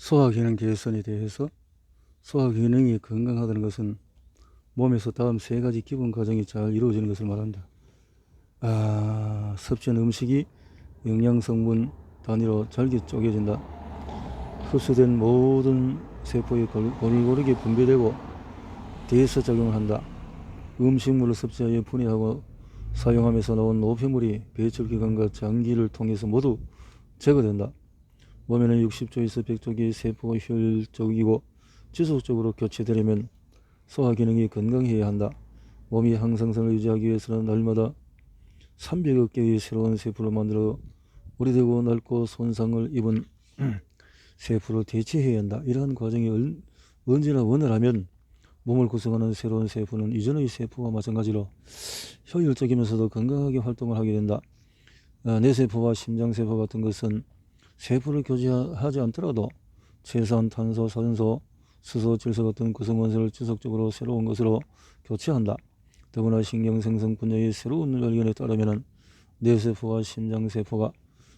소화기능 개선에 대해서 소화기능이 건강하다는 것은 몸에서 다음 세 가지 기본 과정이 잘 이루어지는 것을 말한다. 섭취한 음식이 영양성분 단위로 잘게 쪼개진다. 흡수된 모든 세포에 골고루게 분배되고 대사작용을 한다. 음식물을 섭취하여 분해하고 사용하면서 나온 노폐물이 배출기관과 장기를 통해서 모두 제거된다. 몸에는 60조에서 100조 개의 세포가 효율적이고 지속적으로 교체되려면 소화기능이 건강해야 한다. 몸이 항상성을 유지하기 위해서는 날마다 300억 개의 새로운 세포를 만들어 오래되고 낡고 손상을 입은 세포를 대체해야 한다. 이러한 과정이 언제나 원활하면 몸을 구성하는 새로운 세포는 이전의 세포와 마찬가지로 효율적이면서도 건강하게 활동을 하게 된다. 뇌세포와 심장세포 같은 것은 세포를 교체하지 않더라도 최소한 탄소, 산소, 수소, 질소 같은 구성원소를 지속적으로 새로운 것으로 교체한다. 더구나 신경생성 분야의 새로운 발견에 따르면 뇌세포와 심장세포가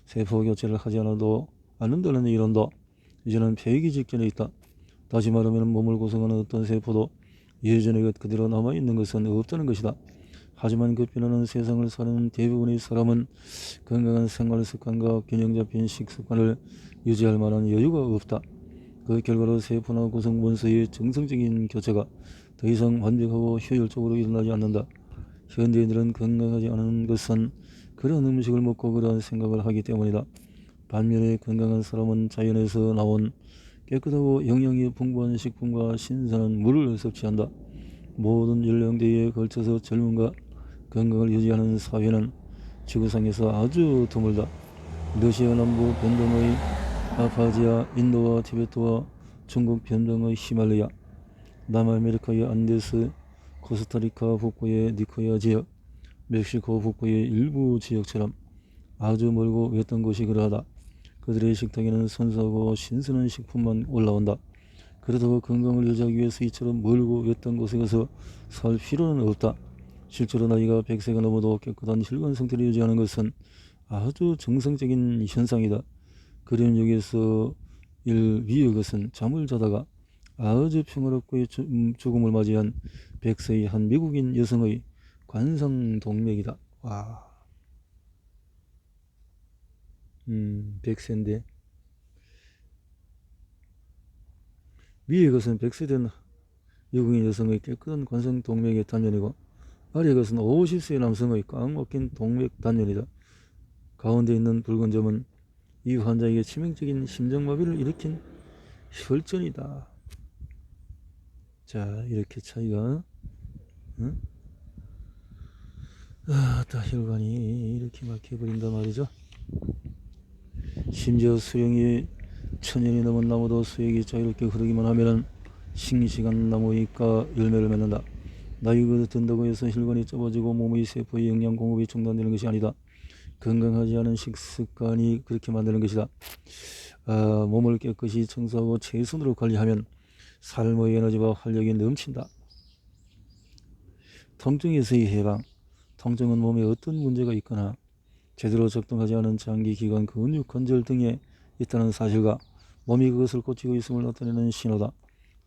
세포 교체를 하지 않는다는 이론도 이제는 폐기 직전에 있다. 다시 말하면 몸을 구성하는 어떤 세포도 예전의 것 그대로 남아있는 것은 없다는 것이다. 하지만 그 변하는 세상을 사는 대부분의 사람은 건강한 생활 습관과 균형 잡힌 식습관을 유지할 만한 여유가 없다. 그 결과로 세포나 구성원소의 정상적인 교체가 더 이상 완벽하고 효율적으로 일어나지 않는다. 현대인들은 건강하지 않은 것은 그런 음식을 먹고 그러한 생각을 하기 때문이다. 반면에 건강한 사람은 자연에서 나온 깨끗하고 영양이 풍부한 식품과 신선한 물을 섭취한다. 모든 연령대에 걸쳐서 젊음과 건강을 유지하는 사회는 지구상에서 아주 드물다. 러시아 남부 변동의 아파지아, 인도와 티베트와 중국 변동의 히말라야, 남아메리카의 안데스, 코스타리카 북부의 니코야 지역, 멕시코 북부의 일부 지역처럼 아주 멀고 외딴 곳이 그러하다. 그들의 식탁에는 선선하고 신선한 식품만 올라온다. 그렇다고 건강을 유지하기 위해서 이처럼 멀고 외딴 곳에 가서 살 필요는 없다. 실제로 나이가 100세가 넘어도 깨끗한 혈관 상태를 유지하는 것은 아주 정상적인 현상이다. 그런 여기에서 위의 것은 잠을 자다가 아주 평화롭고 죽음을 맞이한 100세의 한 미국인 여성의 관상동맥이다. 와, 100세인데 위의 것은 100세 된 미국인 여성의 깨끗한 관상동맥의 단면이고 아래의 것은 50세 남성의 꽉 막힌 동맥 단면이다. 가운데 있는 붉은 점은 이 환자에게 치명적인 심장마비를 일으킨 혈전이다. 자, 이렇게 차이가 혈관이 이렇게 막혀버린단 말이죠. 심지어 수령이 1000년이 넘은 나무도 수액이 자유롭게 흐르기만 하면 싱싱한 나무잎과 열매를 맺는다. 나이가 든다고 해서 혈관이 좁아지고 몸의 세포의 영양 공급이 중단되는 것이 아니다. 건강하지 않은 식습관이 그렇게 만드는 것이다. 몸을 깨끗이 청소하고 최선으로 관리하면 삶의 에너지와 활력이 넘친다. 통증에서의 해방. 통증은 몸에 어떤 문제가 있거나 제대로 작동하지 않은 장기, 기관, 근육, 관절 등에 있다는 사실과 몸이 그것을 고치고 있음을 나타내는 신호다.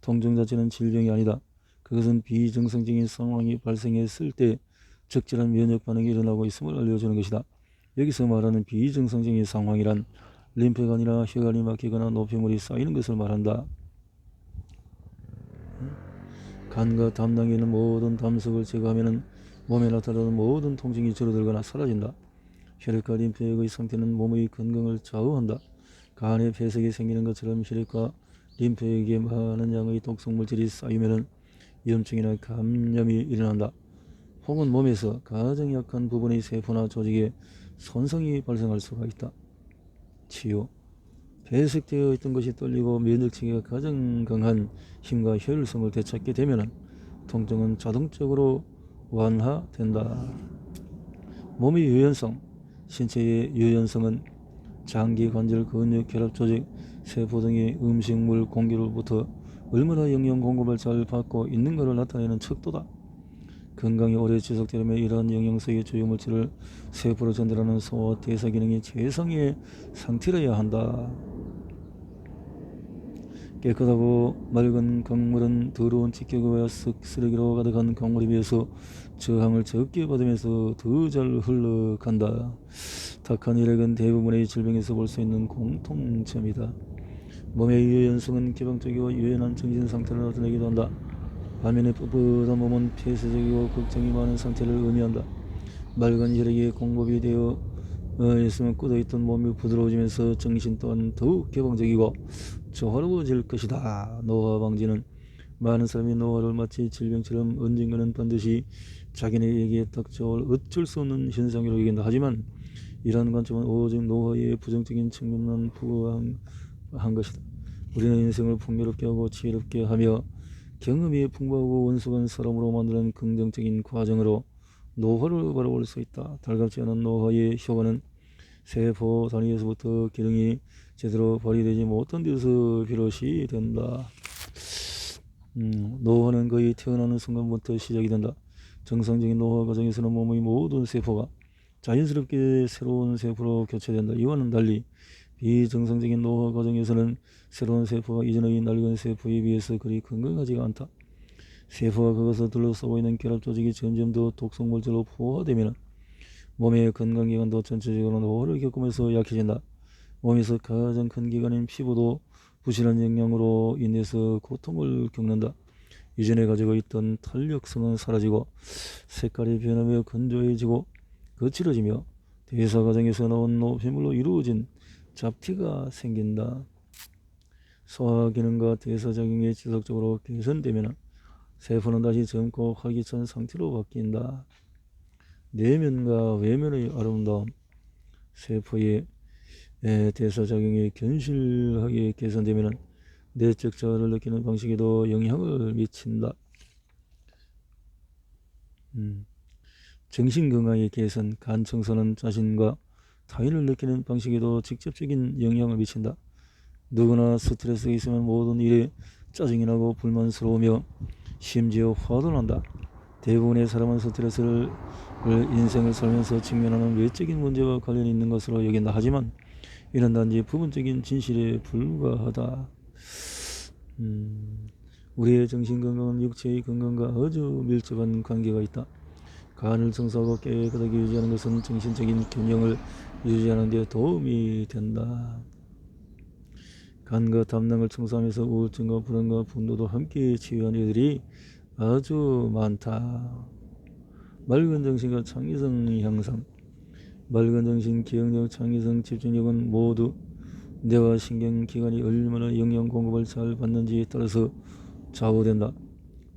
통증 자체는 질병이 아니다. 그것은 비정상적인 상황이 발생했을 때 적절한 면역 반응이 일어나고 있음을 알려주는 것이다. 여기서 말하는 비정상적인 상황이란 림프관이나 혈관이 막히거나 노폐물이 쌓이는 것을 말한다. 간과 담낭에 있는 모든 담석을 제거하면 몸에 나타나는 모든 통증이 줄어들거나 사라진다. 혈액과 림프액의 상태는 몸의 건강을 좌우한다. 간에 폐색이 생기는 것처럼 혈액과 림프액에 많은 양의 독성물질이 쌓이면 염증이나 감염이 일어난다. 혹은 몸에서 가장 약한 부분의 세포나 조직에 손상이 발생할 수가 있다. 치유. 배색되어 있던 것이 떨리고 면역체계가 가장 강한 힘과 효율성을 되찾게 되면 통증은 자동적으로 완화된다. 몸의 유연성. 신체의 유연성은 장기, 관절, 근육, 혈압 조직, 세포 등의 음식물, 공기로부터 얼마나 영양 공급을 잘 받고 있는가를 나타내는 척도다. 건강이 오래 지속되려면 이러한 영양소의 주요 물질을 세포로 전달하는 소화 대사 기능이 최상의 상태라야 한다. 깨끗하고 맑은 강물은 더러운 찌꺼기와 쓰레기로 가득한 강물에 비해서 저항을 적게 받으면서 더 잘 흘러간다. 탁한 혈액은 대부분의 질병에서 볼 수 있는 공통점이다. 몸의 유연성은 개방적이고 유연한 정신 상태를 나타내기도 한다. 반면에 뻣뻣한 몸은 폐쇄적이고 걱정이 많은 상태를 의미한다. 맑은 혈액이 공급이 되어 있으면 굳어있던 몸이 부드러워지면서 정신 또한 더욱 개방적이고 조화로워질 것이다. 노화 방지는 많은 사람이 노화를 마치 질병처럼 언젠가는 반드시 자기네에게 닥쳐올 어쩔 수 없는 현상이라고 얘기한다. 하지만 이러한 관점은 오직 노화의 부정적인 측면만 부합한 것이다. 우리는 인생을 풍요롭게 하고 지혜롭게 하며 경험이 풍부하고 원숙한 사람으로 만드는 긍정적인 과정으로 노화를 바라볼 수 있다. 달갑지 않은 노화의 효과는 세포 단위에서부터 기능이 제대로 발휘되지 못한 데서 비롯이 된다. 노화는 거의 태어나는 순간부터 시작이 된다. 정상적인 노화 과정에서는 몸의 모든 세포가 자연스럽게 새로운 세포로 교체된다. 이와는 달리 비정상적인 노화 과정에서는 새로운 세포가 이전의 낡은 세포에 비해서 그리 건강하지가 않다. 세포가 그것을 둘러싸고 있는 결합 조직이 점점 더 독성물질로 포화되면 몸의 건강기관도 전체적으로 노화를 겪으면서 약해진다. 몸에서 가장 큰 기관인 피부도 부실한 영양으로 인해서 고통을 겪는다. 이전에 가지고 있던 탄력성은 사라지고 색깔이 변하며 건조해지고 거칠어지며 대사 과정에서 나온 노폐물로 이루어진 잡티가 생긴다. 소화 기능과 대사작용이 지속적으로 개선되면 세포는 다시 젊고 활기찬 상태로 바뀐다. 내면과 외면의 아름다움, 세포의 대사작용이 견실하게 개선되면 내적 자아를 느끼는 방식에도 영향을 미친다. 정신건강의 개선, 간 청소는 자신과 타인을 느끼는 방식에도 직접적인 영향을 미친다. 누구나 스트레스가 있으면 모든 일에 짜증이 나고 불만스러우며 심지어 화도 난다. 대부분의 사람은 스트레스를 인생을 살면서 직면하는 외적인 문제와 관련이 있는 것으로 여긴다. 하지만 이는 단지 부분적인 진실에 불과하다. 우리의 정신건강은 육체의 건강과 아주 밀접한 관계가 있다. 간을 청소하고 깨끗하게 유지하는 것은 정신적인 균형을 유지하는 데 도움이 된다. 간과 담낭을 청소하면서 우울증과 불안과 분노도 함께 치유한 이들이 아주 많다. 맑은 정신과 창의성 향상. 맑은 정신, 기억력, 창의성, 집중력은 모두 뇌와 신경기관이 얼마나 영양 공급을 잘 받는지에 따라서 좌우된다.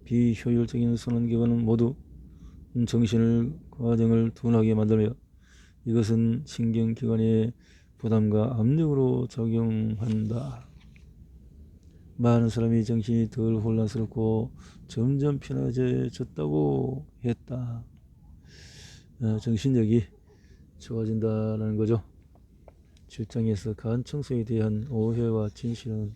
비효율적인 선언기관은 모두 정신을 과정을 둔하게 만들며 이것은 신경기관의 부담과 압력으로 작용한다. 많은 사람이 정신이 덜 혼란스럽고 점점 편해졌다고 했다. 정신력이 좋아진다는 거죠. 7장에서 간 청소에 대한 오해와 진실.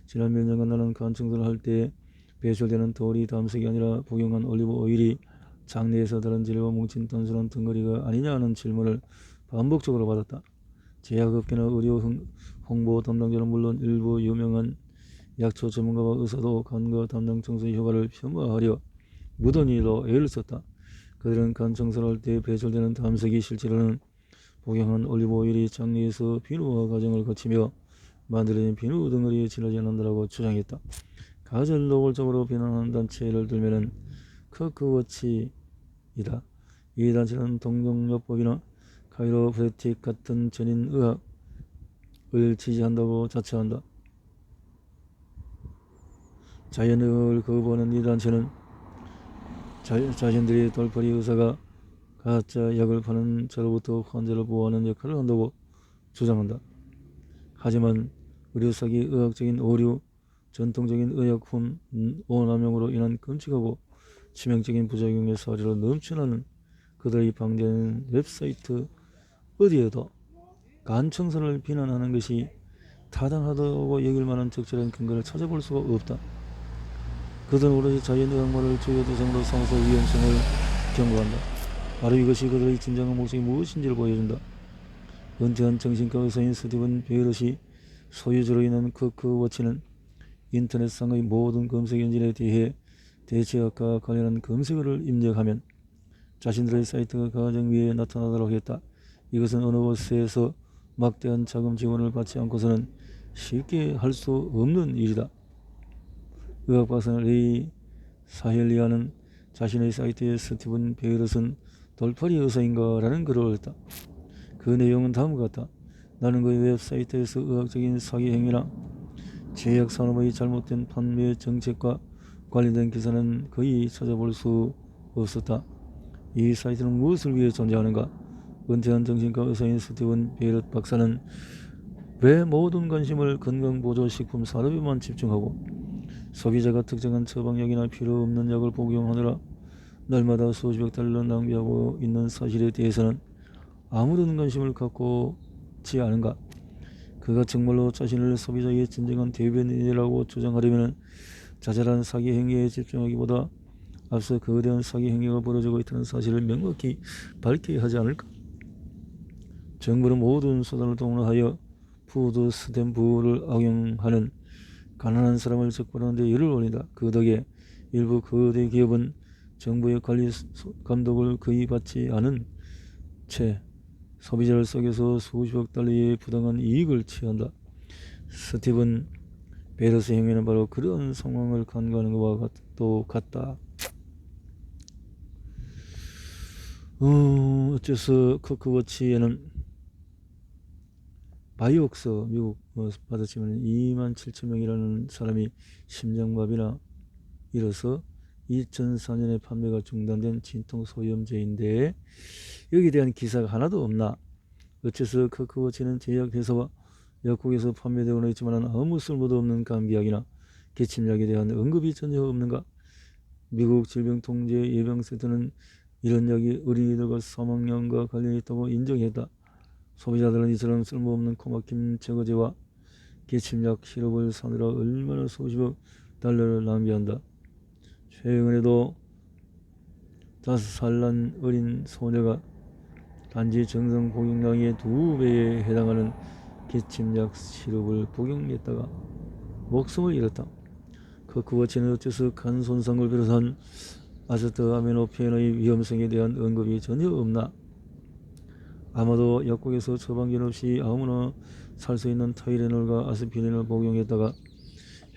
지난 몇 년간 나는 간 청소를 할 때 배출되는 돌이 담색이 아니라 복용한 올리브 오일이 장내에서 다른 재료와 뭉친 단순한 덩어리가 아니냐는 질문을 반복적으로 받았다. 제약업계나 의료 홍보 담당자는 물론 일부 유명한 약초 전문가와 의사도 간과 담낭 청소의 효과를 폄하하려 무던히도 애를 썼다. 그들은 간 청소를 할 때 배출되는 담색이 실제로는 복용한 올리브 오일이 장내에서 비누화 과정을 거치며 만들어진 비누 덩어리에 질하지 않는다고 주장했다. 가장 노골적으로 비난하는 단체를 들면은 커크워치이다. 이 단체는 동종요법이나 카이로프레틱 같은 전인의학을 지지한다고 자처한다. 자연의학을 거부하는 이 단체는 자신들이 돌팔이 의사가 가짜 약을 파는 자로부터 환자를 보호하는 역할을 한다고 주장한다. 하지만 의료사기, 의학적인 오류, 전통적인 의약품 오남용으로 인한 끔찍하고 치명적인 부작용의 사례로 넘쳐나는 그들이 방대한 웹사이트 어디에도 간 청소를 비난하는 것이 타당하다고 여길 만한 적절한 근거를 찾아볼 수가 없다. 그들은 오로지 자연의학만을 주요 대상으로 삼아서 위험성을 경고한다. 바로 이것이 그들의 진정한 목적이 무엇인지를 보여준다. 은퇴한 정신과 의사인 스티븐 베일럿이 소유주로 있는 크크워치는 인터넷상의 모든 검색 엔진에 대해 대체학과 관련한 검색어를 입력하면 자신들의 사이트가 가장 위에 나타나도록 했다. 이것은 어느 곳에서 막대한 자금 지원을 받지 않고서는 쉽게 할 수 없는 일이다. 의학박사 레이 사헬리아는 자신의 사이트에 스티븐 베이럿은 돌팔이 의사인가 라는 글을 올렸다. 그 내용은 다음과 같다. 나는 그 웹사이트에서 의학적인 사기 행위나 제약 산업의 잘못된 판매 정책과 관련된 기사는 거의 찾아볼 수 없었다. 이 사이트는 무엇을 위해 존재하는가? 은퇴한 정신과 의사인 스티븐 베이럿 박사는 왜 모든 관심을 건강보조식품 산업에만 집중하고 소비자가 특정한 처방약이나 필요 없는 약을 복용하느라 날마다 수십억 달러를 낭비하고 있는 사실에 대해서는 아무런 관심을 갖고 있지 않은가? 그가 정말로 자신을 소비자의 진정한 대변인이라고 주장하려면 자잘한 사기 행위에 집중하기보다 앞서 거대한 사기 행위가 벌어지고 있다는 사실을 명확히 밝혀야 하지 않을까? 정부는 모든 수단을 동원하여 푸드 스탬프를 악용하는 가난한 사람을 적발하는 데 열을 올린다. 그 덕에 일부 거대 기업은 정부의 관리 감독을 거의 받지 않은 채 소비자를 속여서 수십억 달러의 부당한 이익을 취한다. 스티븐 베이럿의 행위는 바로 그런 상황을 간과하는 것과 같다. 어째서 크크워치에는 바이옥스 미국 받았지만 27,000명이라는 사람이 심장마비나 일어서 2004년에 판매가 중단된 진통소염제인데 여기에 대한 기사가 하나도 없나? 어째서 크크워치는 제약회사와 약국에서 판매되고는 있지만 아무 쓸모도 없는 감기약이나 기침약에 대한 언급이 전혀 없는가? 미국 질병통제예방센터는 이런 약이 어린이들과 사망량과 관련이 있다고 인정했다. 소비자들은 이처럼 쓸모없는 코막힘 제거제와 기침약 시럽을 사느라 얼마나 수십억 달러를 낭비한다. 최근에도 5살 난 어린 소녀가 단지 정상 복용량의 2배에 해당하는 기침약 시럽을 복용했다가 목숨을 잃었다. 크크워치는 어째서 간 손상을 비롯한 아세트아미노펜의 위험성에 대한 언급이 전혀 없나? 아마도 약국에서 처방전 없이 아무나 살 수 있는 타이레놀과 아스피린을 복용했다가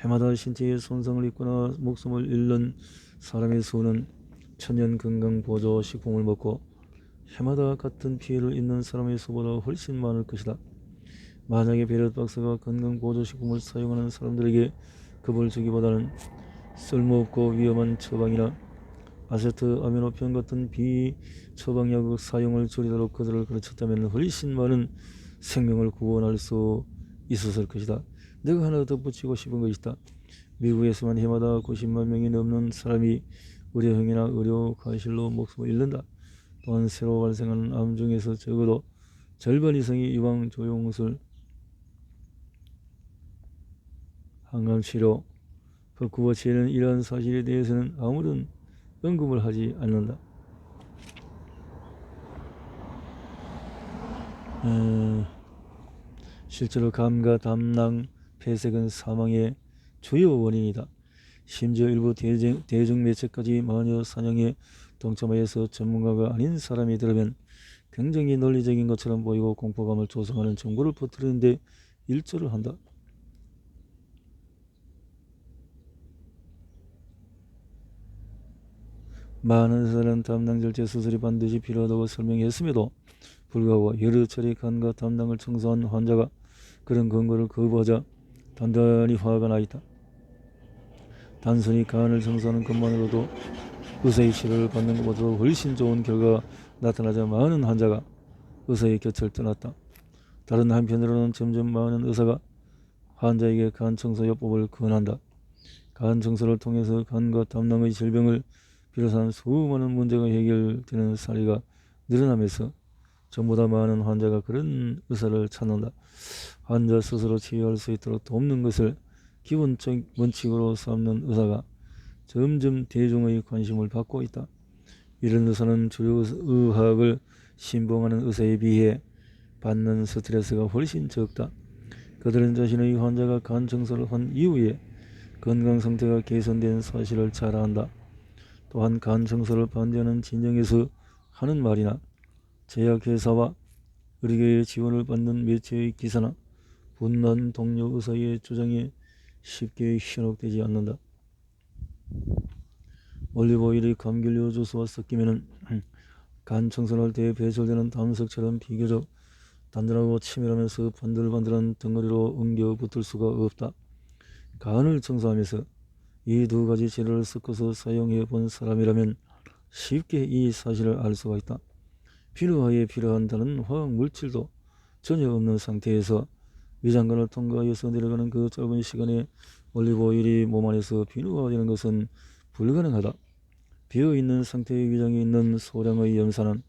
해마다 신체에 손상을 입거나 목숨을 잃는 사람의 수는 천연 건강보조식품을 먹고 해마다 같은 피해를 입는 사람의 수보다 훨씬 많을 것이다. 만약에 베럿 박사가 건강보조식품을 사용하는 사람들에게 겁을 주기보다는 쓸모없고 위험한 처방이나 아세트아미노펜 같은 비처방약 사용을 줄이도록 그들을 가르쳤다면 훨씬 많은 생명을 구원할 수 있었을 것이다. 내가 하나 덧붙이고 싶은 것이다. 미국에서만 해마다 90만 명이 넘는 사람이 의료행위나 의료과실로 목숨을 잃는다. 또한 새로 발생하는 암 중에서 적어도 절반 이상이 유방조용술, 항암치료, 크크워치에는 이러한 사실에 대해서는 아무런 언급을 하지 않는다. 실제로 감과 담낭 폐색은 사망의 주요 원인이다. 심지어 일부 대중매체까지 마녀 사냥에 동참하여서 전문가가 아닌 사람이 들으면 굉장히 논리적인 것처럼 보이고 공포감을 조성하는 정보를 퍼뜨리는 데 일조를 한다. 많은 의사는 담낭절제 수술이 반드시 필요하다고 설명했음에도 불구하고 여러 차례 간과 담낭을 청소한 환자가 그런 권고를 거부하자 단단히 화가 나 있다. 단순히 간을 청소하는 것만으로도 의사의 치료를 받는 것보다도 훨씬 좋은 결과가 나타나자 많은 환자가 의사의 곁을 떠났다. 다른 한편으로는 점점 많은 의사가 환자에게 간 청소요법을 권한다. 간 청소를 통해서 간과 담낭의 질병을 비롯한 수많은 문제가 해결되는 사례가 늘어나면서 전보다 많은 환자가 그런 의사를 찾는다. 환자 스스로 치유할 수 있도록 돕는 것을 기본적 원칙으로 삼는 의사가 점점 대중의 관심을 받고 있다. 이런 의사는 주류 의학을 신봉하는 의사에 비해 받는 스트레스가 훨씬 적다. 그들은 자신의 환자가 간 청소를 한 이후에 건강 상태가 개선된 사실을 잘 안다. 또한 간 청소를 반대하는 진영에서 하는 말이나 제약회사와 의료계의 지원을 받는 매체의 기사나 분난 동료 의사의 주장에 쉽게 현혹되지 않는다. 올리브오일이 감귤류 주스와 섞이면 간 청소를 할 때 배출되는 담석처럼 비교적 단단하고 치밀하면서 반들반들한 덩어리로 엉겨 붙을 수가 없다. 간을 청소하면서 이 두 가지 재료를 섞어서 사용해 본 사람이라면 쉽게 이 사실을 알 수가 있다. 비누화에 필요한 다른 화학 물질도 전혀 없는 상태에서 위장관을 통과하여서 내려가는 그 짧은 시간에 올리브오일이 몸 안에서 비누화되는 것은 불가능하다. 비어있는 상태의 위장에 있는 소량의 염산은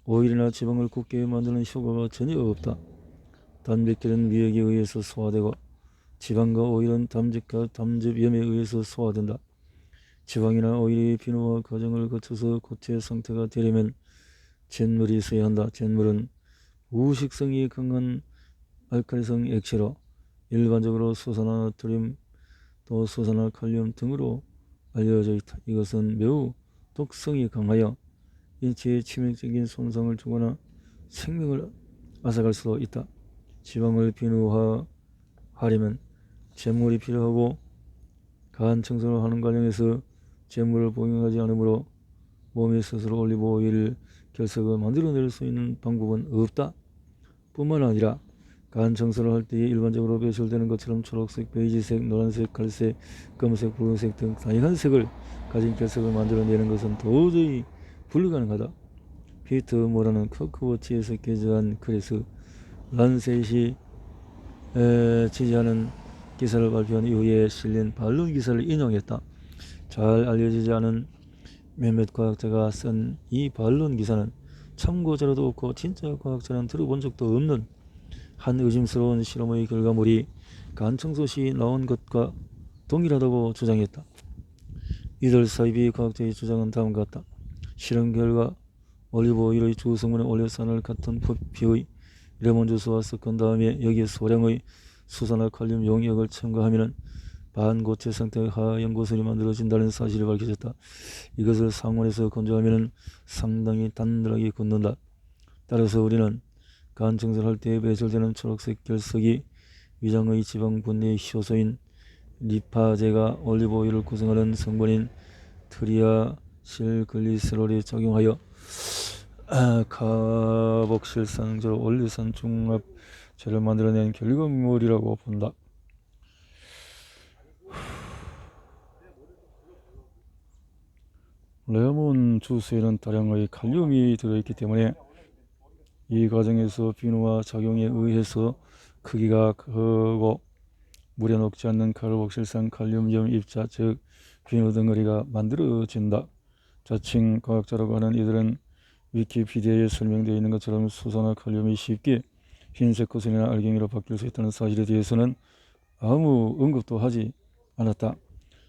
오일이나 지방을 굳게 만드는 효과가 전혀 없다. 단백질은 미역에 의해서 소화되고 지방과 오일은 담즙과 담즙염에 의해서 소화된다. 지방이나 오일이 비누화 과정을 거쳐서 고체 상태가 되려면 잿물이 있어야 한다. 잿물은 우식성이 강한 알칼리성 액체로 일반적으로 수산화 나트륨 또 수산화 칼륨 등으로 알려져 있다. 이것은 매우 독성이 강하여 인체에 치명적인 손상을 주거나 생명을 앗아갈 수도 있다. 지방을 비누화하려면 잿물이 필요하고 간 청소를 하는 과정에서 잿물을 복용하지 않으므로 몸이 스스로 올리브오일 결석을 만들어낼 수 있는 방법은 없다. 뿐만 아니라 간 청소를 할 때에 일반적으로 배출되는 것처럼 초록색, 베이지색, 노란색, 갈색, 검은색, 붉은색 등 다양한 색을 가진 결석을 만들어내는 것은 도저히 불가능하다. 피터 모라는 커크워치에서 게재한 글에서 란셋이 지지하는 기사를 발표한 이후에 실린 반론 기사를 인용했다. 잘 알려지지 않은 몇몇 과학자가 쓴 이 반론 기사는 참고자료도 없고 진짜 과학자는 들어본 적도 없는 한 의심스러운 실험의 결과물이 간 청소 시 나온 것과 동일하다고 주장했다. 이들 사이비 과학자의 주장은 다음과 같다. 실험 결과 올리브오일의 주성분의 올레산을 같은 부피의 레몬주스와 섞은 다음에 여기에 소량의 수산화 칼륨 용액을 첨가하면 반고체 상태의 하얀고슬이 만들어진다는 사실이 밝혀졌다. 이것을 상온에서 건조하면 상당히 단단하게 굳는다. 따라서 우리는 간 청소를 할 때 배출되는 초록색 결석이 위장의 지방 분해의 효소인 리파제가 올리브오일을 구성하는 성분인 트리아실글리세롤에 작용하여 카복실산조 올리산 중합체를 만들어낸 결과물이라고 본다. 레몬 주스에는 다량의 칼륨이 들어있기 때문에 이 과정에서 비누화 작용에 의해서 크기가 크고 물에 녹지 않는 카복실산 칼륨염 입자 즉 비누 덩어리가 만들어진다. 자칭 과학자라고 하는 이들은 위키피디아에 설명되어 있는 것처럼 수산화 칼륨이 쉽게 흰색 거슬이나 알갱이로 바뀔 수 있다는 사실에 대해서는 아무 언급도 하지 않았다.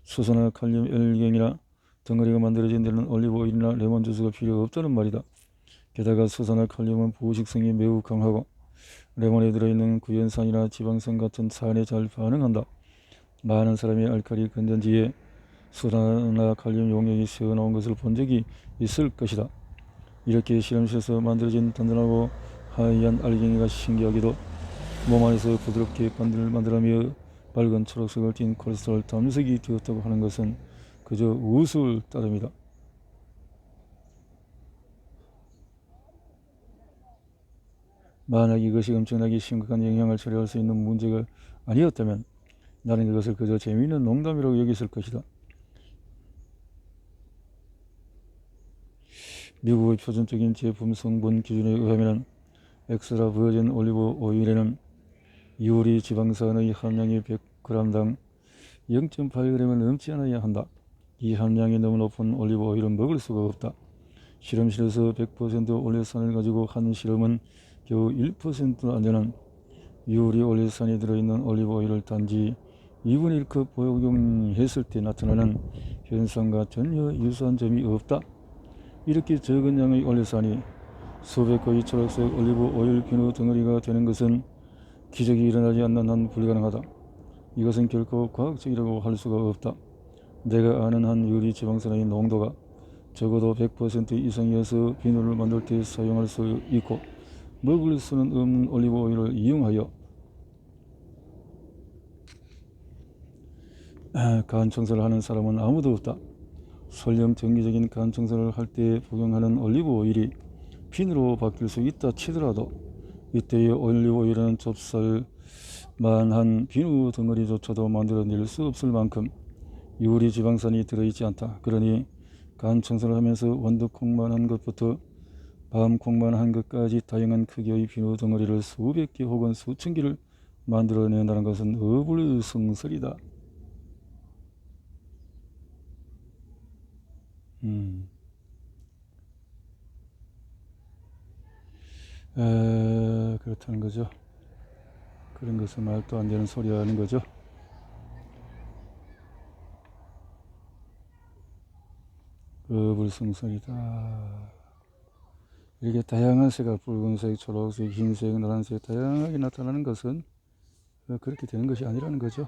수산화 칼륨 알갱이나 덩어리가 만들어진 데는 올리브오일이나 레몬주스가 필요 없다는 말이다. 게다가 수산화 칼륨은 부식성이 매우 강하고 레몬에 들어있는 구연산이나 지방산 같은 산에 잘 반응한다. 많은 사람이 알칼리 건전지에 수산화 칼륨 용액이 새어나온 것을 본 적이 있을 것이다. 이렇게 실험실에서 만들어진 단단하고 하얀 알갱이가 신기하게도 몸 안에서 부드럽게 반들반들하며 밝은 초록색을 띤 콜레스테롤 담색이 되었다고 하는 것은 그저 우스울 따름이다. 만약 이것이 엄청나게 심각한 영향을 초래할 수 있는 문제가 아니었다면 나는 이것을 그저 재미있는 농담이라고 여겼을 것이다. 미국의 표준적인 제품 성분 기준에 의하면 엑스트라 버진 올리브 오일에는 유리 지방산의 함량이 100g당 0.8g을 넘지 않아야 한다. 이 함량이 너무 높은 올리브 오일은 먹을 수가 없다. 실험실에서 100% 올레산을 가지고 한 실험은 겨우 1%도 안 되는 유리 올레산이 들어있는 올리브 오일을 단지 2분의 1컵 복용했을 때 나타나는 현상과 전혀 유사한 점이 없다. 이렇게 적은 양의 올레산이 수백 개의 초록색 올리브 오일 비누 덩어리가 되는 것은 기적이 일어나지 않는 한 불가능하다. 이것은 결코 과학적이라고 할 수가 없다. 내가 아는 한 유리 지방산의 농도가 적어도 100% 이상이어서 비누를 만들 때 사용할 수 있고 먹을 수는 없는 올리브 오일을 이용하여 간 청소를 하는 사람은 아무도 없다. 설령 정기적인 간 청소를 할 때 복용하는 올리브 오일이 비누로 바뀔 수 있다 치더라도 이때의 올리브 오일은 좁쌀만한 비누 덩어리조차도 만들어낼 수 없을 만큼 유리 지방산이 들어있지 않다. 그러니 간 청소를 하면서 원두콩만 한 것부터 밤콩만 한 것까지 다양한 크기의 비누 덩어리를 수백 개 혹은 수천 개를 만들어낸다는 것은 어불성설이다. 그렇다는 거죠. 그런 것은 말도 안 되는 소리 하는 거죠. 어불성설이다. 이렇게 다양한 색깔, 붉은색, 초록색, 흰색, 노란색 다양하게 나타나는 것은 그렇게 되는 것이 아니라는 거죠.